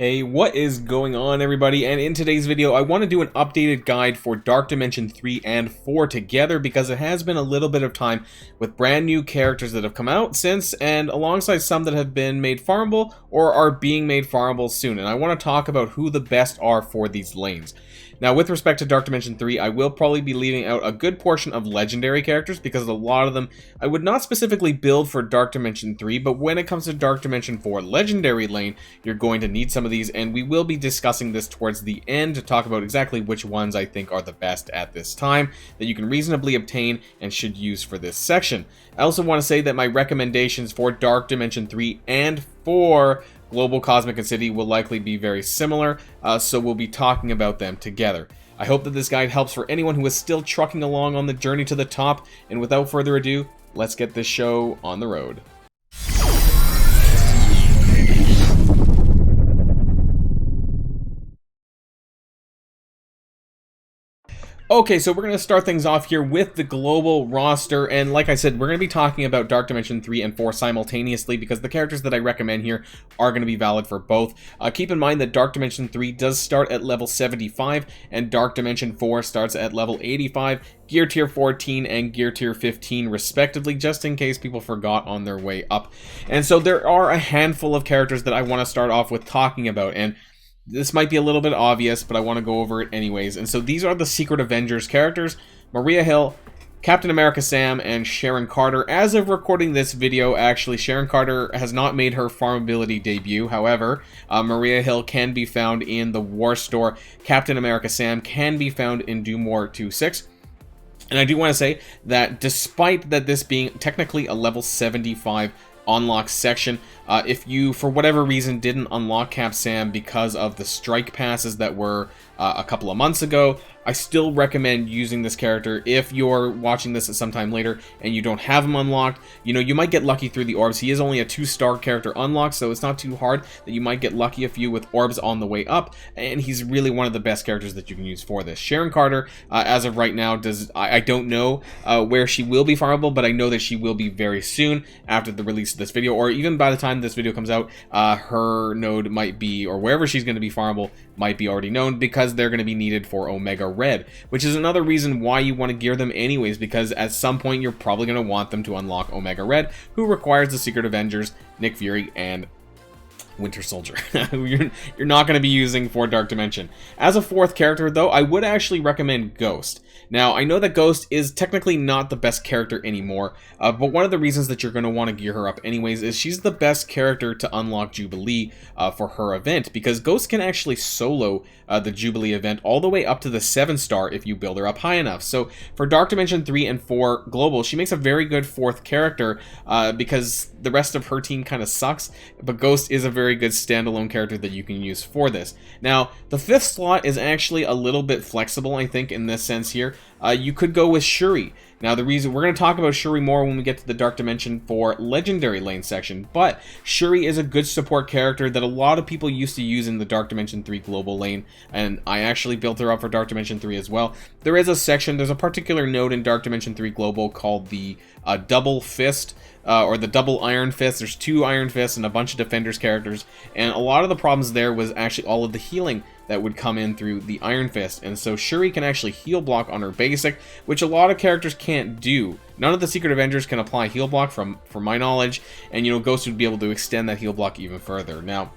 Hey, what is going on, everybody? And in today's video, I want to do an updated guide for Dark Dimension 3 and 4 together because it has been a little bit of time with brand new characters that have come out since, and alongside some that have been made farmable or are being made farmable soon. And I want to talk about who the best are for these lanes. Now, with respect to Dark Dimension 3, I will probably be leaving out a good portion of legendary characters because a lot of them I would not specifically build for Dark Dimension 3, but when it comes to Dark Dimension 4 legendary lane, you're going to need some of these, and we will be discussing this towards the end to talk about exactly which ones I think are the best at this time that you can reasonably obtain and should use for this section. I also want to say that my recommendations for Dark Dimension 3 and 4 Global, Cosmic, and City will likely be very similar, so we'll be talking about them together. I hope that this guide helps for anyone who is still trucking along on the journey to the top, and without further ado, let's get this show on the road. Okay, so we're going to start things off here with the global roster, and like I said, we're going to be talking about Dark Dimension 3 and 4 simultaneously because the characters that I recommend here are going to be valid for both. Keep in mind that Dark Dimension 3 does start at level 75, and Dark Dimension 4 starts at level 85, Gear Tier 14 and Gear Tier 15 respectively, just in case people forgot on their way up. And so there are a handful of characters that I want to start off with talking about, and this might be a little bit obvious, but I want to go over it anyways. And so these are the Secret Avengers characters: Maria Hill, Captain America Sam, and Sharon Carter. As of recording this video, actually, Sharon Carter has not made her farmability debut. However, Maria Hill can be found in the War Store. Captain America Sam can be found in Doom War 2.6. And I do want to say that despite that this being technically a level 75 unlock section, if you for whatever reason didn't unlock Cap Sam because of the strike passes that were a couple of months ago, I still recommend using this character. If you're watching this at some time later and you don't have him unlocked, you know, you might get lucky through the orbs. He is only a 2-star character unlocked, so it's not too hard that you might get lucky a few with orbs on the way up, and he's really one of the best characters that you can use for this. Sharon Carter, as of right now, I don't know where she will be farmable, but I know that she will be very soon after the release of this video, or even by the time this video comes out, her node might be, or wherever she's going to be farmable, might be already known because they're going to be needed for Omega Red, which is another reason why you want to gear them anyways, because at some point you're probably going to want them to unlock Omega Red, who requires the Secret Avengers, Nick Fury, and Winter Soldier. You're not going to be using for Dark Dimension. As a fourth character, though, I would actually recommend Ghost. Now, I know that Ghost is technically not the best character anymore, but one of the reasons that you're going to want to gear her up anyways is she's the best character to unlock Jubilee for her event, because Ghost can actually solo the Jubilee event all the way up to the 7-star if you build her up high enough. So for Dark Dimension 3 and 4 Global, she makes a very good fourth character because the rest of her team kind of sucks, but Ghost is a very good standalone character that you can use for this. Now, the fifth slot is actually a little bit flexible, I think, in this sense here. You could go with Shuri. Now, the reason we're going to talk about Shuri more when we get to the Dark Dimension 4 Legendary Lane section, but Shuri is a good support character that a lot of people used to use in the Dark Dimension 3 Global Lane, and I actually built her up for Dark Dimension 3 as well. There is a section, there's a particular node in Dark Dimension 3 Global called the Double Fist, or the Double Iron Fist. There's 2 Iron Fists and a bunch of Defenders characters, and a lot of the problems there was actually all of the healing that would come in through the Iron Fist, and so Shuri can actually heal block on her basic, which a lot of characters can't do. None of the Secret Avengers can apply heal block from my knowledge, and you know, Ghost would be able to extend that heal block even further. Now,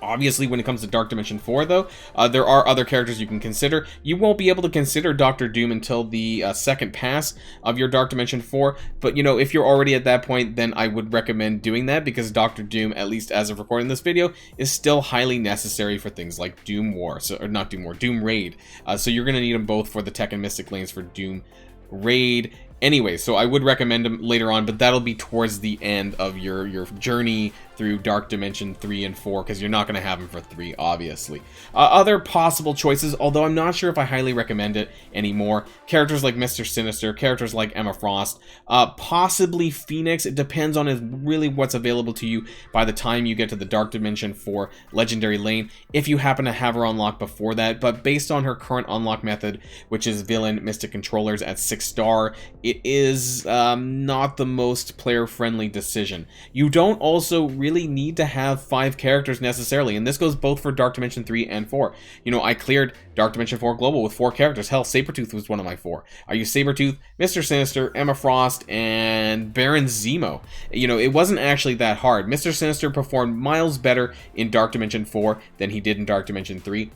obviously, when it comes to Dark Dimension 4, though, there are other characters you can consider. You won't be able to consider Dr. Doom until the second pass of your Dark Dimension 4, but, you know, if you're already at that point, then I would recommend doing that, because Dr. Doom, at least as of recording this video, is still highly necessary for things like Doom War, or not Doom War, Doom Raid. So you're going to need them both for the Tech and Mystic lanes for Doom Raid. Anyway, so I would recommend them later on, but that'll be towards the end of your journey through Dark Dimension 3 and 4, because you're not going to have them for 3, obviously. Other possible choices, although I'm not sure if I highly recommend it anymore, characters like Mr. Sinister, characters like Emma Frost, possibly Phoenix. It depends on really what's available to you by the time you get to the Dark Dimension 4 Legendary Lane, if you happen to have her unlocked before that, but based on her current unlock method, which is Villain Mystic Controllers at 6-star, it is not the most player-friendly decision. You don't also really need to have 5 characters necessarily, and this goes both for Dark Dimension 3 and 4. You know, I cleared Dark Dimension 4 Global with 4 characters. Hell, Sabretooth was one of my 4. I used Sabretooth, Mr. Sinister, Emma Frost, and Baron Zemo. You know, it wasn't actually that hard. Mr. Sinister performed miles better in Dark Dimension 4 than he did in Dark Dimension 3.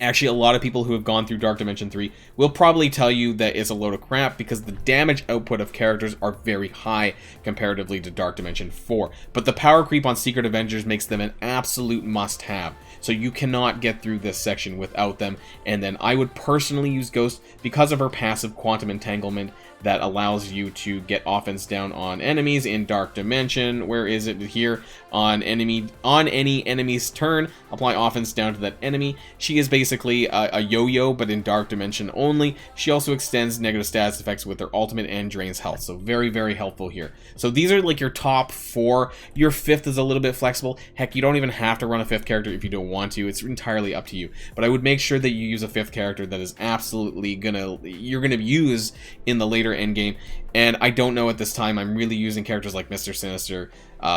Actually, a lot of people who have gone through Dark Dimension 3 will probably tell you that it's a load of crap because the damage output of characters are very high comparatively to Dark Dimension 4. But the power creep on Secret Avengers makes them an absolute must-have. So you cannot get through this section without them. And then I would personally use Ghost because of her passive Quantum Entanglement that allows you to get offense down on enemies in Dark Dimension. Where is it here? On any enemy's turn, apply offense down to that enemy. She is basically a yo-yo, but in Dark Dimension only. She also extends negative status effects with her ultimate and drains health, so very, very helpful here. So these are like your top 4. Your 5th is a little bit flexible. Heck, you don't even have to run a 5th character if you don't want to. It's entirely up to you. But I would make sure that you use a 5th character that is absolutely you're gonna use in the later endgame. And I don't know at this time. I'm really using characters like Mr. Sinister,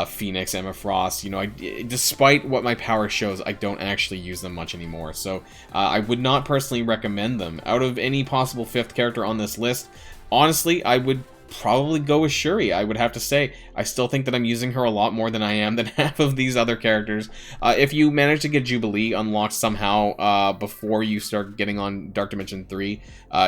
Phoenix, Emma Frost. You know, despite what my power shows, I don't actually use them much anymore. So I would not personally recommend them. Out of any possible 5th character on this list, honestly, I would probably go with Shuri. I would have to say, I still think that I'm using her a lot more than I am than half of these other characters. If you manage to get Jubilee unlocked somehow before you start getting on Dark Dimension 3,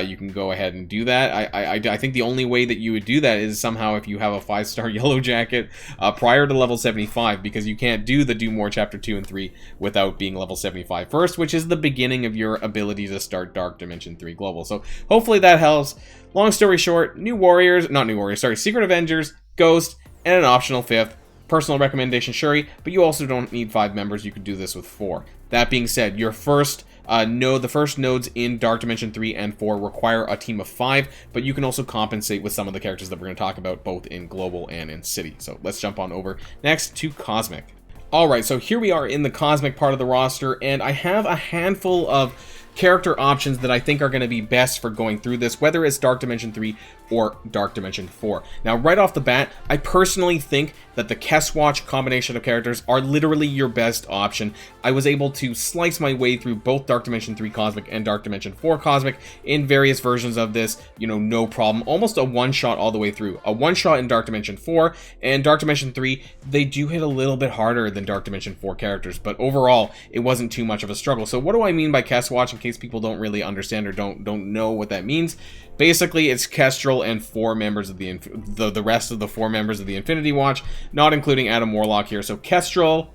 you can go ahead and do that. I think the only way that you would do that is somehow if you have a 5-star Yellow Jacket prior to level 75, because you can't do the Do More Chapter 2 and 3 without being level 75 first, which is the beginning of your ability to start Dark Dimension 3 Global. So hopefully that helps. Long story short, Secret Avengers, Ghost, and an optional 5th. Personal recommendation, Shuri, but you also don't need 5 members. You could do this with 4. That being said, your first the first nodes in Dark Dimension 3 and 4 require a team of 5, but you can also compensate with some of the characters that we're going to talk about both in Global and in City. So let's jump on over next to Cosmic. Alright, so here we are in the Cosmic part of the roster, and I have a handful of character options that I think are going to be best for going through this, whether it's Dark Dimension 3 or Dark Dimension 4. Now, right off the bat, I personally think that the Keswatch combination of characters are literally your best option. I was able to slice my way through both Dark Dimension 3 Cosmic and Dark Dimension 4 Cosmic in various versions of this, you know, no problem. Almost a one-shot all the way through. A one-shot in Dark Dimension 4, and Dark Dimension 3, they do hit a little bit harder than Dark Dimension 4 characters, but overall, it wasn't too much of a struggle. So what do I mean by Keswatch, in case people don't really understand or don't know what that means? Basically, it's Kestrel and 4 members of the rest of the 4 members of the Infinity Watch, not including Adam Warlock here. So Kestrel,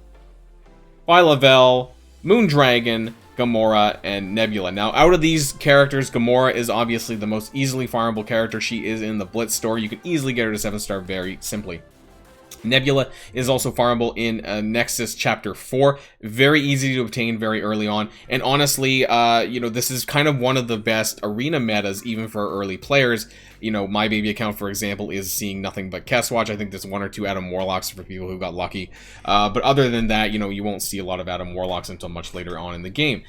Phyla-Vell, Moondragon, Gamora, and Nebula. Now, out of these characters, Gamora is obviously the most easily farmable character. She is in the Blitz store. You can easily get her to 7-star very simply. Nebula is also farmable in Nexus Chapter 4. Very easy to obtain very early on. And honestly, you know, this is kind of one of the best arena metas, even for early players. You know, my baby account, for example, is seeing nothing but Keswatch. I think there's 1 or 2 Adam Warlocks for people who got lucky. But other than that, you know, you won't see a lot of Adam Warlocks until much later on in the game.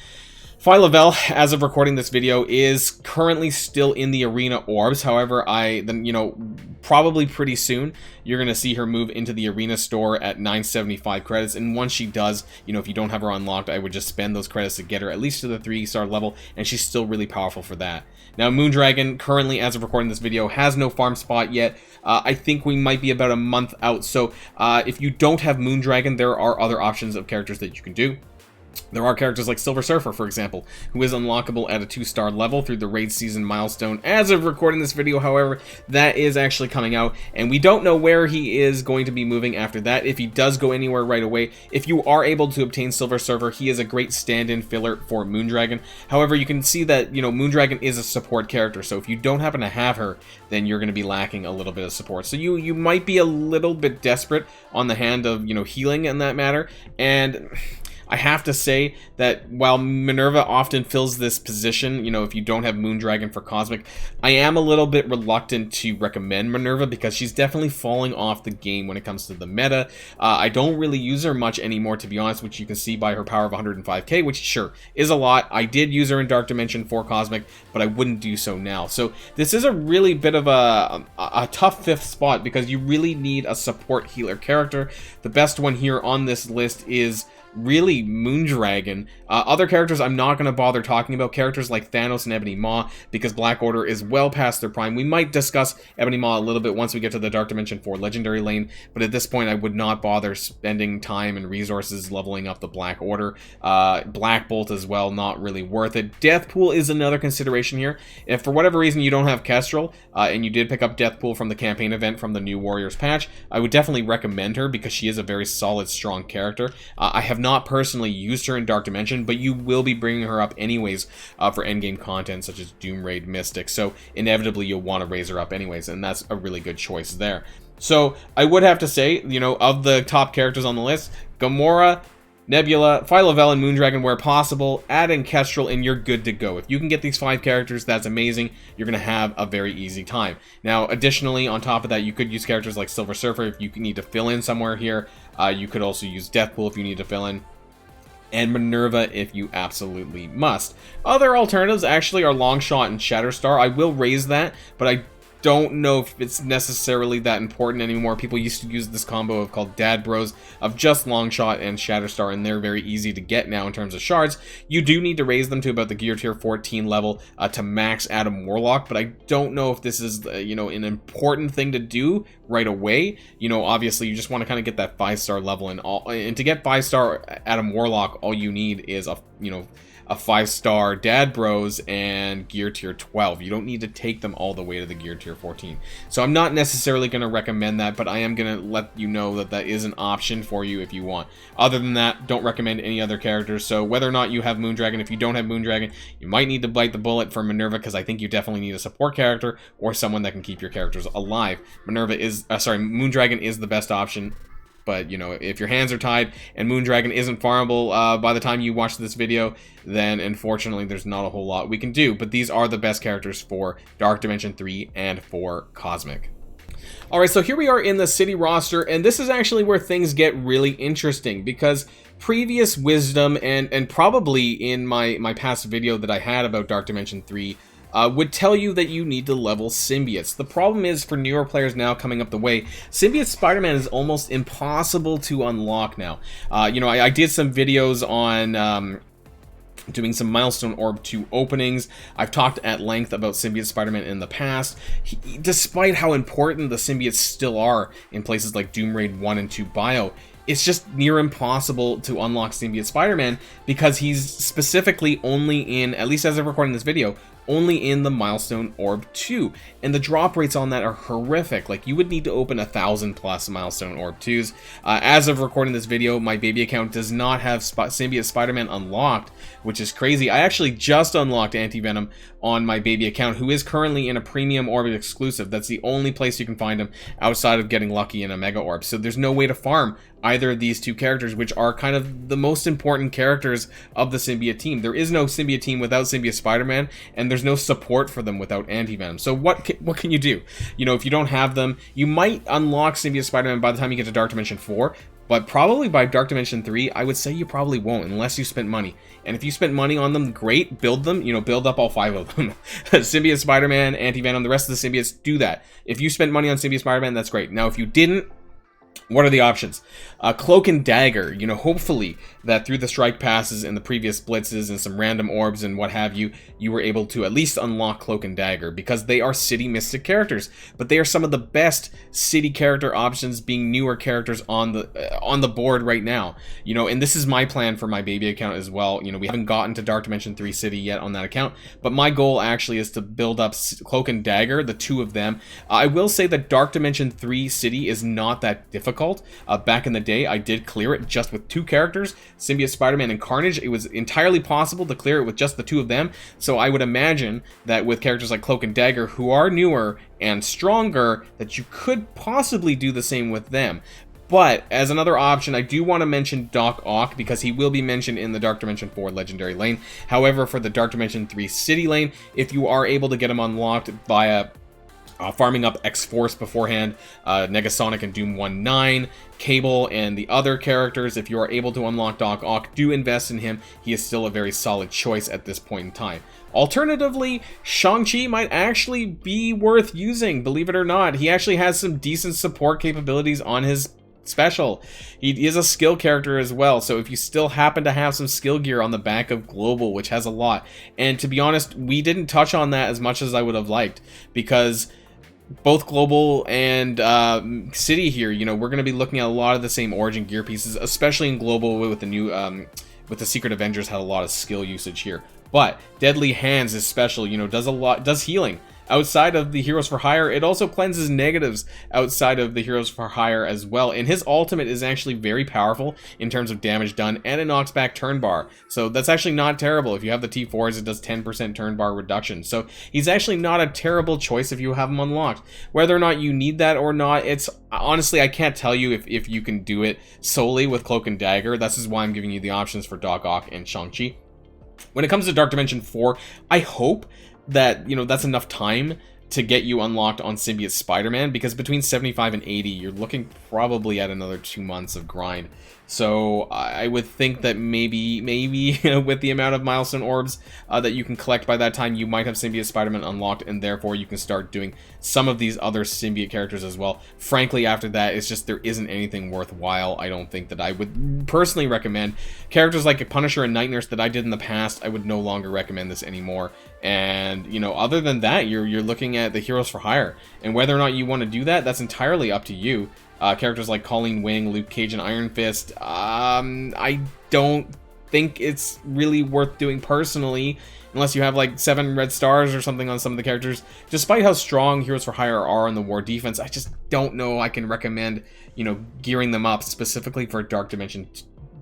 Phyla-Vell, as of recording this video, is currently still in the arena orbs. However, you know, probably pretty soon, you're going to see her move into the arena store at 975 credits. And once she does, you know, if you don't have her unlocked, I would just spend those credits to get her at least to the 3-star level. And she's still really powerful for that. Now, Moondragon, currently, as of recording this video, has no farm spot yet. I think we might be about a month out. So if you don't have Moondragon, there are other options of characters that you can do. There are characters like Silver Surfer, for example, who is unlockable at a 2-star level through the raid season milestone. As of recording this video, however, that is actually coming out, and we don't know where he is going to be moving after that, if he does go anywhere right away. If you are able to obtain Silver Surfer, he is a great stand-in filler for Moondragon. However, you can see that, you know, Moondragon is a support character, so if you don't happen to have her, then you're going to be lacking a little bit of support. So you might be a little bit desperate on the hand of, you know, healing in that matter, and I have to say that while Minerva often fills this position, you know, if you don't have Moondragon for Cosmic, I am a little bit reluctant to recommend Minerva because she's definitely falling off the game when it comes to the meta. I don't really use her much anymore, to be honest, which you can see by her power of 105k, which sure is a lot. I did use her in Dark Dimension for Cosmic, but I wouldn't do so now. So this is a really bit of a tough 5th spot because you really need a support healer character. The best one here on this list is really Moondragon. Other characters I'm not going to bother talking about, characters like Thanos and Ebony Maw, because Black Order is well past their prime. We might discuss Ebony Maw a little bit once we get to the Dark Dimension 4 Legendary lane, but at this point I would not bother spending time and resources leveling up the Black Order. Black Bolt as well, not really worth it. Deathpool is another consideration here. If for whatever reason you don't have Kestrel, and you did pick up Deathpool from the campaign event from the new Warriors patch, I would definitely recommend her because she is a very solid, strong character. I have not personally used her in Dark Dimension, but you will be bringing her up anyways for endgame content such as Doom Raid Mystic, so inevitably you'll want to raise her up anyways, and that's a really good choice there. So I would have to say, you know, of the top characters on the list, Gamora, Nebula, Phyla-Vell, and Moondragon where possible, add in Kestrel, and you're good to go. If you can get these 5 characters, that's amazing. You're going to have a very easy time. Now, additionally, on top of that, you could use characters like Silver Surfer if you need to fill in somewhere here. You could also use Deathpool if you need to fill in, and Minerva if you absolutely must. Other alternatives actually are Longshot and Shatterstar. I will raise that, but I don't know if it's necessarily that important anymore. People used to use this combo called Dad Bros of just Longshot and Shatterstar, and they're very easy to get now in terms of shards. You do need to raise them to about the Gear Tier 14 level to max Adam Warlock, but I don't know if this is, you know, an important thing to do right away. You know, obviously you just want to kind of get that 5-star level, and to get 5-star Adam Warlock, all you need is a 5-star Dad Bros and Gear Tier 12. You don't need to take them all the way to the Gear Tier 14. So I'm not necessarily going to recommend that, but I am going to let you know that that is an option for you if you want. Other than that, don't recommend any other characters. So whether or not you have Moondragon, if you don't have Moondragon, you might need to bite the bullet for Minerva, because I think you definitely need a support character or someone that can keep your characters alive. Moondragon is the best option. But, you know, if your hands are tied and Moondragon isn't farmable by the time you watch this video, then unfortunately there's not a whole lot we can do. But these are the best characters for Dark Dimension 3 and for Cosmic. Alright, so here we are in the city roster, and this is actually where things get really interesting, because previous wisdom and probably in my past video that I had about Dark Dimension 3 would tell you that you need to level symbiotes. The problem is, for newer players now coming up the way, Symbiote Spider-Man is almost impossible to unlock now. You know, I did some videos on doing some Milestone Orb 2 openings. I've talked at length about Symbiote Spider-Man in the past. Despite how important the symbiotes still are in places like Doom Raid 1 and 2 Bio, it's just near impossible to unlock Symbiote Spider-Man because he's specifically only in, at least as of recording this video, only in the Milestone Orb 2, and the drop rates on that are horrific. Like, you would need to open 1,000+ Milestone Orb 2s. As of recording this video, my baby account does not have Symbiote Spider-Man unlocked, which is crazy. I actually just unlocked Anti-Venom on my baby account, who is currently in a Premium Orbit exclusive. That's the only place you can find him outside of getting lucky in a Mega Orb. So there's no way to farm either of these two characters, which are kind of the most important characters of the symbiote team. There is no symbiote team without Symbiote Spider-Man, and there's no support for them without Anti-Venom. So what can you do? You know, if you don't have them, you might unlock Symbiote Spider-Man by the time you get to Dark Dimension 4, but probably by Dark Dimension 3, I would say you probably won't, unless you spent money. And if you spent money on them, great, build them, you know, build up all 5 of them. Symbiote Spider-Man, Anti-Venom, the rest of the symbiotes, do that. If you spent money on Symbiote Spider-Man, that's great. Now, if you didn't, what are the options? Cloak and Dagger, you know, hopefully that through the strike passes and the previous blitzes and some random orbs and what have you, you were able to at least unlock Cloak and Dagger, because they are city mystic characters, but they are some of the best city character options, being newer characters on the board right now. You know, and this is my plan for my baby account as well. You know, we haven't gotten to Dark Dimension 3 City yet on that account, but my goal actually is to build up Cloak and Dagger, the 2 of them. I will say that Dark Dimension 3 City is not that difficult. Back in the day, I did clear it just with 2 characters, Symbiote Spider-Man and Carnage. It was entirely possible to clear it with just the 2 of them, so I would imagine that with characters like Cloak and Dagger, who are newer and stronger, that you could possibly do the same with them. But as another option, I do want to mention Doc Ock, because he will be mentioned in the Dark Dimension 4 Legendary lane. However, for the Dark Dimension 3 City lane, if you are able to get him unlocked via farming up X-Force beforehand, Negasonic and Doom 1-9, Cable, and the other characters, if you are able to unlock Doc Ock, do invest in him. He is still a very solid choice at this point in time. Alternatively, Shang-Chi might actually be worth using, believe it or not. He actually has some decent support capabilities on his special. He is a skill character as well, so if you still happen to have some skill gear on the back of Global, which has a lot, and to be honest, we didn't touch on that as much as I would have liked, because both Global and City here, you know, we're going to be looking at a lot of the same origin gear pieces, especially in Global with the new, with the Secret Avengers had a lot of skill usage here. But Deadly Hands is special, you know, does healing. Outside of the Heroes for Hire, it also cleanses negatives outside of the Heroes for Hire as well. And his ultimate is actually very powerful in terms of damage done, and it knocks back turn bar. So that's actually not terrible. If you have the T4s, it does 10% turn bar reduction. So he's actually not a terrible choice if you have him unlocked. Whether or not you need that or not, it's honestly, I can't tell you if you can do it solely with Cloak and Dagger. This is why I'm giving you the options for Doc Ock and Shang-Chi. When it comes to Dark Dimension 4, I hope that, you know, that's enough time to get you unlocked on Symbiote Spider-Man, because between 75 and 80, you're looking probably at another 2 months of grind. So I would think that maybe with the amount of milestone orbs that you can collect by that time, you might have Symbiote Spider-Man unlocked, and therefore you can start doing some of these other symbiote characters as well. Frankly, after that, it's just there isn't anything worthwhile. I don't think that I would personally recommend. Characters like Punisher and Night Nurse that I did in the past, I would no longer recommend this anymore. And, you know, other than that, you're looking at the Heroes for Hire. And whether or not you want to do that, that's entirely up to you. Characters like Colleen Wing, Luke Cage, and Iron Fist, I don't think it's really worth doing personally, unless you have like 7 red stars or something on some of the characters. Despite how strong Heroes for Hire are on the war defense, I just don't know I can recommend, you know, gearing them up specifically for Dark Dimension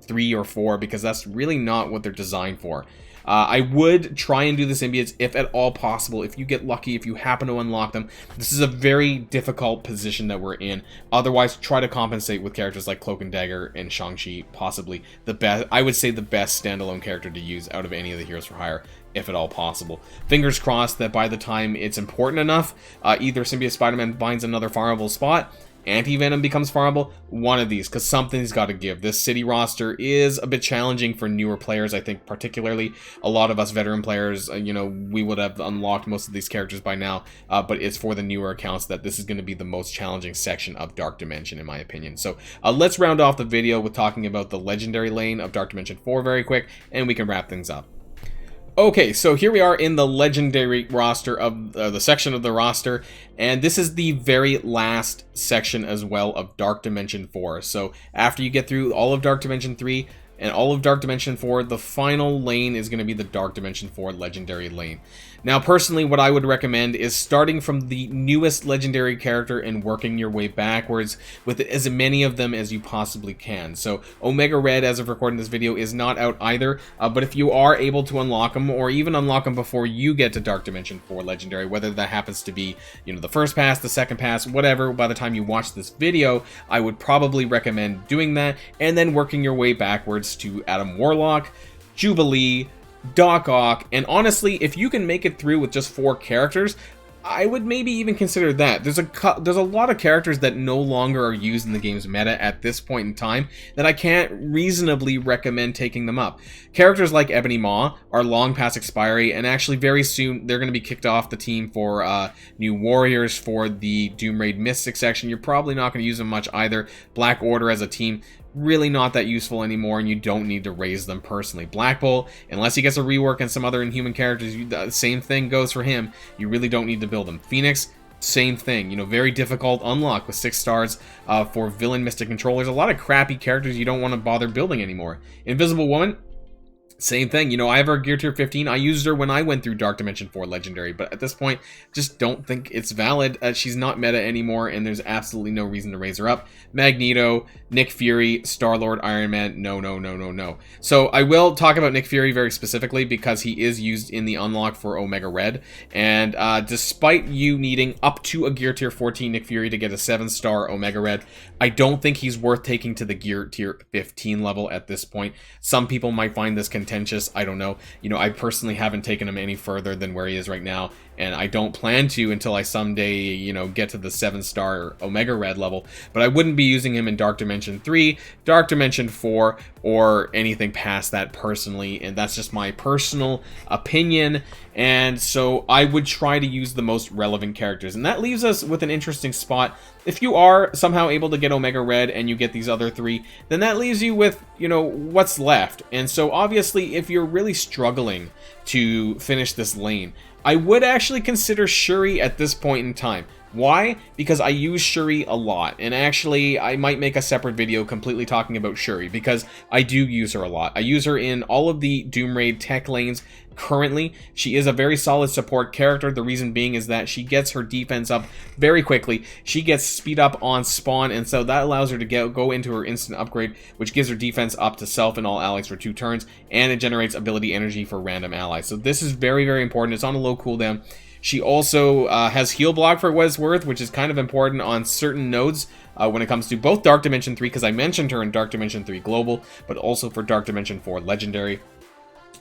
3 or 4, because that's really not what they're designed for. I would try and do the symbiotes if at all possible. If you get lucky, if you happen to unlock them, this is a very difficult position that we're in. Otherwise, try to compensate with characters like Cloak and Dagger and Shang-Chi, possibly the best, I would say the best standalone character to use out of any of the Heroes for Hire, if at all possible. Fingers crossed that by the time it's important enough, either Symbiote Spider-Man finds another farmable spot, Anti-Venom becomes farmable, one of these, because something's got to give. This city roster is a bit challenging for newer players, I think, particularly. A lot of us veteran players, you know, we would have unlocked most of these characters by now, but it's for the newer accounts that this is going to be the most challenging section of Dark Dimension, in my opinion. So let's round off the video with talking about the Legendary lane of Dark Dimension 4 very quick, and we can wrap things up. Okay, so here we are in the Legendary roster of the section of the roster, and this is the very last section as well of Dark Dimension 4. So after you get through all of Dark Dimension 3 and all of Dark Dimension 4, the final lane is going to be the Dark Dimension 4 Legendary lane. Now, personally, what I would recommend is starting from the newest Legendary character and working your way backwards with as many of them as you possibly can. So, Omega Red, as of recording this video, is not out either, but if you are able to unlock them, or even unlock them before you get to Dark Dimension 4 Legendary, whether that happens to be, you know, the first pass, the second pass, whatever, by the time you watch this video, I would probably recommend doing that, and then working your way backwards to Adam Warlock, Jubilee, Doc Ock, and honestly, if you can make it through with just 4 characters, I would maybe even consider that. There's a lot of characters that no longer are used in the game's meta at this point in time that I can't reasonably recommend taking them up. Characters like Ebony Maw are long past expiry, and actually very soon they're going to be kicked off the team for new warriors for the Doom Raid Mystic section. You're probably not going to use them much either. Black Order as a team, really not that useful anymore, and you don't need to raise them personally. Black Bolt, unless he gets a rework and some other Inhuman characters, the same thing goes for him. You really don't need to build them. Phoenix, same thing. You know, very difficult unlock with 6 stars for Villain Mystic Controllers. A lot of crappy characters you don't want to bother building anymore. Invisible Woman, Same thing, you know, I have her gear tier 15. I used her when I went through Dark Dimension 4 Legendary, but at this point, just don't think it's valid. She's not meta anymore, and there's absolutely no reason to raise her up. Magneto, Nick Fury, Star-Lord, Iron Man, no, no, no, no, no. So I will talk about Nick Fury very specifically because he is used in the unlock for Omega Red, and despite you needing up to a gear tier 14 Nick Fury to get a 7-star Omega Red, I don't think he's worth taking to the gear tier 15 level at this point. Some people might find this contentious, I don't know. You know, I personally haven't taken him any further than where he is right now, and I don't plan to until I someday, you know, get to the 7-star Omega Red level. But I wouldn't be using him in Dark Dimension 3, Dark Dimension 4, or anything past that personally, and that's just my personal opinion. And so I would try to use the most relevant characters, and that leaves us with an interesting spot. If you are somehow able to get Omega Red and you get these other 3, then that leaves you with, you know, what's left. And so obviously, if you're really struggling to finish this lane, I would actually consider Shuri at this point in time. Why? Because I use Shuri a lot, and actually I might make a separate video completely talking about Shuri because I do use her a lot. I use her in all of the Doom Raid tech lanes currently. She is a very solid support character. The reason being is that she gets her defense up very quickly. She gets speed up on spawn, and so that allows her to go into her instant upgrade, which gives her defense up to self and all allies for 2 turns, and it generates ability energy for random allies. So this is very, very important. It's on a low cooldown. She also has heal block for what it's worth, which is kind of important on certain nodes when it comes to both Dark Dimension 3, because I mentioned her in Dark Dimension 3 Global, but also for Dark Dimension 4 Legendary.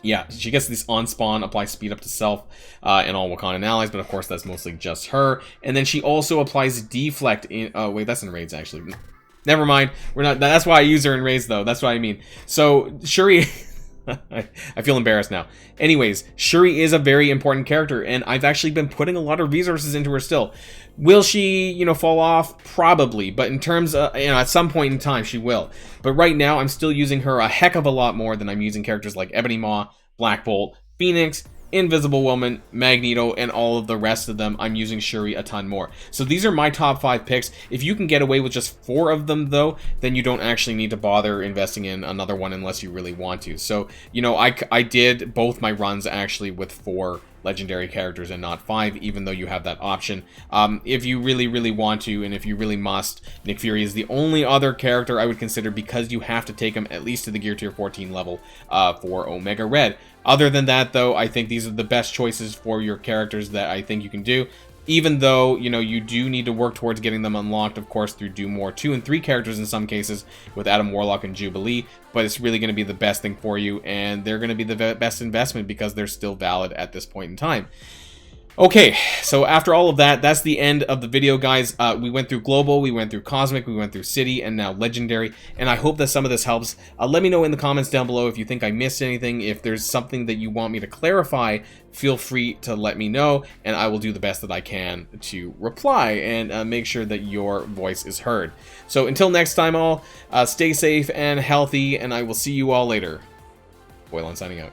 Yeah, she gets this on spawn, apply speed up to self and all Wakandan allies, but of course that's mostly just her. And then she also applies deflect in... Oh, wait, that's in raids, actually. Never mind. We're not... That's why I use her in raids, though. That's what I mean. So, Shuri... I feel embarrassed now. Anyways, Shuri is a very important character, and I've actually been putting a lot of resources into her still. Will she, you know, fall off? Probably, but in terms of, you know, at some point in time, she will. But right now, I'm still using her a heck of a lot more than I'm using characters like Ebony Maw, Black Bolt, Phoenix, Invisible Woman, Magneto, and all of the rest of them. I'm using Shuri a ton more. So these are my top 5 picks. If you can get away with just 4 of them, though, then you don't actually need to bother investing in another one unless you really want to. So, you know, I did both my runs actually with 4 legendary characters and not 5, even though you have that option. If you really, really want to, and if you really must, Nick Fury is the only other character I would consider, because you have to take him at least to the gear tier 14 level for Omega Red. Other than that, though, I think these are the best choices for your characters that I think you can do. Even though, you know, you do need to work towards getting them unlocked, of course, through Doom War 2 and 3 characters in some cases, with Adam Warlock and Jubilee, but it's really going to be the best thing for you, and they're going to be the best investment because they're still valid at this point in time. Okay, so after all of that, that's the end of the video, guys. We went through Global, we went through Cosmic, we went through City, and now Legendary, and I hope that some of this helps. Let me know in the comments down below if you think I missed anything. If there's something that you want me to clarify, feel free to let me know, and I will do the best that I can to reply and make sure that your voice is heard. So until next time, all, stay safe and healthy, and I will see you all later. Boylan signing out.